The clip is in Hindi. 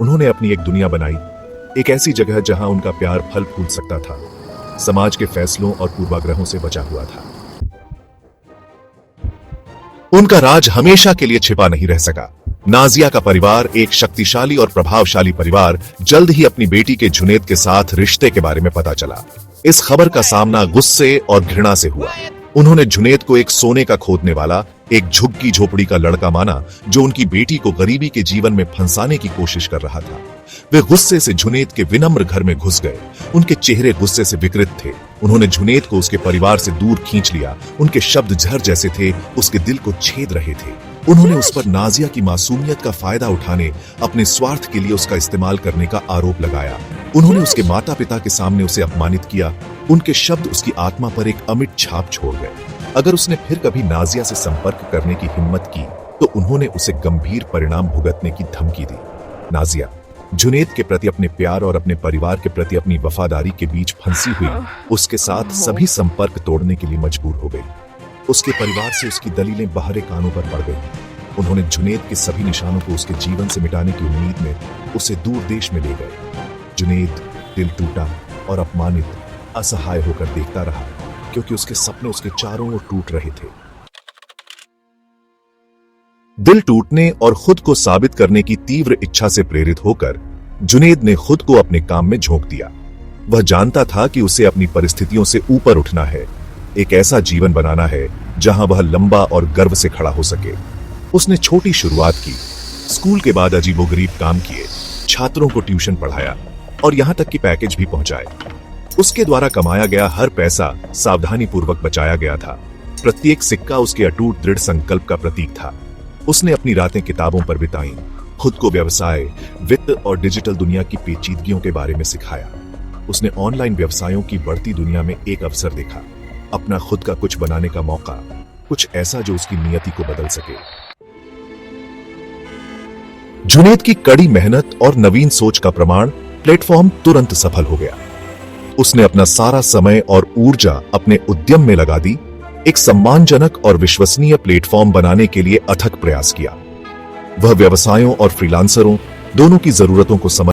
उन्होंने अपनी एक दुनिया बनाई, एक ऐसी जगह जहां उनका प्यार फल फूल सकता था, समाज के फैसलों और पूर्वाग्रहों से बचा हुआ था। उनका राज हमेशा के लिए छिपा नहीं रह सका। नाजिया का परिवार, एक शक्तिशाली और प्रभावशाली परिवार, जल्द ही अपनी बेटी के जुनैद के साथ रिश्ते के बारे में पता चला। इस खबर का सामना गुस्से और घृणा से हुआ। उन्होंने जुनैद को एक सोने का खोदने वाला, एक झुग्गी झोपड़ी का लड़का माना जो उनकी बेटी को गरीबी के जीवन में फंसाने की कोशिश कर रहा था। वे गुस्से से जुनैद के विनम्र घर में घुस गए। उनके चेहरे गुस्से से विकृत थे। उन्होंने जुनैद को उसके परिवार से दूर खींच लिया। उनके शब्द जहर जैसे थे, उसके दिल को छेद रहे थे। उन्होंने उस पर नाजिया की मासूमियत का फायदा उठाने, अपने स्वार्थ के लिए उसका इस्तेमाल करने का आरोप लगाया। उन्होंने उसके माता पिता के सामने उसे अपमानित किया। उनके शब्द उसकी आत्मा पर एक अमिट छाप छोड़ गए। अगर उसने फिर कभी नाजिया से संपर्क करने की हिम्मत की तो उन्होंने उसे गंभीर परिणाम भुगतने की धमकी दी। नाजिया जुनैद के प्रति अपने प्यार और अपने परिवार के प्रति अपनी वफादारी के बीच फंसी हुई उसके साथ सभी संपर्क तोड़ने के लिए मजबूर हो गई। उसके परिवार से उसकी दलीलें बाहरी कानों पर पड़ गई। उन्होंने जुनैद के सभी निशानों को उसके जीवन से मिटाने की उम्मीद में उसे दूर देश में ले गए। जुनैद दिल टूटा और अपमानित, असहाय होकर देखता रहा, क्योंकि उसके सपने उसके चारों ओर टूट रहे थे। दिल टूटने और खुद को साबित करने की तीव्र इच्छा से प्रेरित होकर जुनैद ने खुद को अपने काम में झोंक दिया। वह जानता था कि उसे अपनी परिस्थितियों से ऊपर उठना है, एक ऐसा जीवन बनाना है जहां वह लंबा और गर्व से खड़ा हो सके। उसने छोटी शुरुआत की, स्कूल के बाद अजीबोगरीब काम किए, छात्रों को ट्यूशन पढ़ाया और यहां तक कि पैकेज भी पहुंचाए। उसके द्वारा कमाया गया हर पैसा सावधानी पूर्वक बचाया गया था। प्रत्येक सिक्का उसके अटूट दृढ़ संकल्प का प्रतीक था। उसने अपनी रातें किताबों पर बिताई, खुद को व्यवसाय, वित्त और डिजिटल दुनिया की पेचीदगियों के बारे में सिखाया। उसने ऑनलाइन व्यवसायों की बढ़ती दुनिया में एक अवसर देखा, अपना खुद का कुछ बनाने का मौका, कुछ ऐसा जो उसकी नियति को बदल सके। जुनैद की कड़ी मेहनत और नवीन सोच का प्रमाण प्लेटफॉर्म तुरंत सफल हो गया। उसने अपना सारा समय और ऊर्जा अपने उद्यम में लगा दी, एक सम्मानजनक और विश्वसनीय प्लेटफॉर्म बनाने के लिए अथक प्रयास किया। वह व्यवसायों और फ्रीलांसरों दोनों की जरूरतों को समझ